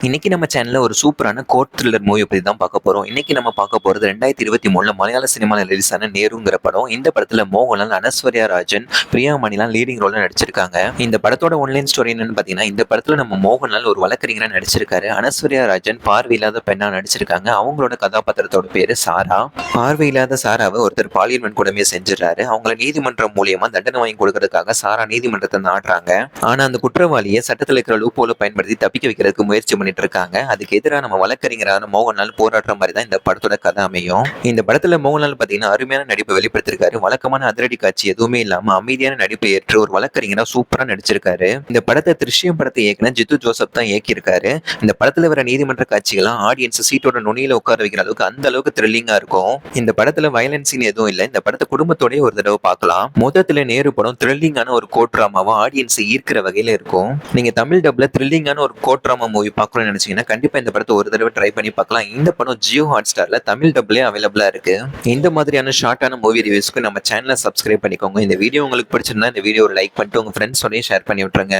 இன்னைக்கு நம்ம சேனல்ல ஒரு சூப்பரான கோர்ட் த்ரில்லர் மூவி பத்தி தான் பார்க்க போறோம். இன்னைக்கு நம்ம பார்க்க போறது 2023ல மலையாள சினிமால ரிலீஸ் ஆன நேருங்கிற படம். இந்த படத்துல மோகன்லால், அனஸ்வர்யா ராஜன், பிரியாமணிலாம் லீடிங் ரோல்ல நடிச்சிருக்காங்க. இந்த படத்தோட ஒன்லைன் ஸ்டோரி என்னன்னு பாத்தீங்கன்னா, இந்த படத்துல நம்ம மோகன்லால் ஒரு வழக்கறிஞரா நடிச்சிருக்காரு. அனஸ்வர்யா ராஜன் பார்வையில்லாத பெண்ணா நடிச்சிருக்காங்க. அவங்களோட கதாபாத்திரத்தோட பேரு சாரா. பார்வையில்லாத சாராவை ஒருத்தர் பாலியல் வன்கொடுமையை செஞ்சிடறாரு. அவங்கள நீதிமன்றம் மூலியமா தண்டனை வாங்கி கொடுக்கறதுக்காக சாரா நீதிமன்றத்தை நாடுறாங்க. ஆனா அந்த குற்றவாளியை சட்டத்தில் இருக்கிற லூப்போல பயன்படுத்தி தப்பிக்க வைக்கிறதுக்கு முயற்சி பண்ணிட்டு இருக்காங்க. அதுக்கு எதிராக நம்ம வழக்கறிஞரான மோகன்லால் போராடுற மாதிரி தான் இந்த படத்தோட கதை அமையும். இந்த படத்துல மோகன்லால் பாத்தீங்கன்னா அருமையான நடிப்பை வெளிப்படுத்திருக்காரு. வழக்கமான அதிரடி காட்சி எதுவுமே இல்லாம அமைதியான நடிப்பை ஏற்று ஒரு வழக்கறிஞரா சூப்பரா நடிச்சிருக்காரு. இந்த படத்தை திருஷ்யம் படத்தை இயக்குன ஜித்து ஜோசப் தான் இயக்கியிருக்காரு. இந்த படத்துல வர நீதிமன்ற காட்சிகள்லாம் ஆடியன்ஸ் சீட்டோட நுனியில உட்கார வைக்கிற அளவுக்கு அந்த அளவுக்கு த்ரில்லிங்கா இருக்கும். இந்த படத்துல வயலன்ஸ் சீன் எதுவும் இல்லை. இந்த படத்தை குடும்பத்தோடய ஒரு தடவை பார்க்கலாம். மொத்தத்துல நேரு படம் த்ரில்லிங்கான ஒரு கோர்ட் டிராமாவா ஆடியன்ஸ் ஈர்க்கிற வகையில இருக்கும். நீங்க தமிழ் டப்ல த்ரில்லிங்கான ஒரு கோர்ட் டிராமா மூவி பார்க்கணும்னு நினைச்சீங்கன்னா கண்டிப்பா இந்த படத்தை ஒரு தடவை ட்ரை பண்ணி பார்க்கலாம். இந்த படம் ஜியோ ஹாட்ஸ்டார்ல தமிழ் டப்லயே அவைலபிளா இருக்கு. இந்த மாதிரியான ஷார்ட்டான மூவி ரிவ்யூஸ்க்கு நம்ம சேனலை சப்ஸ்கிரைப் பண்ணிக்கோங்க. இந்த வீடியோ உங்களுக்கு பிடிச்சிருந்தா இந்த வீடியோ லைக் பண்ணிட்டு உங்க ஃப்ரெண்ட்ஸோடய ஷேர் பண்ணி விட்டுருங்க.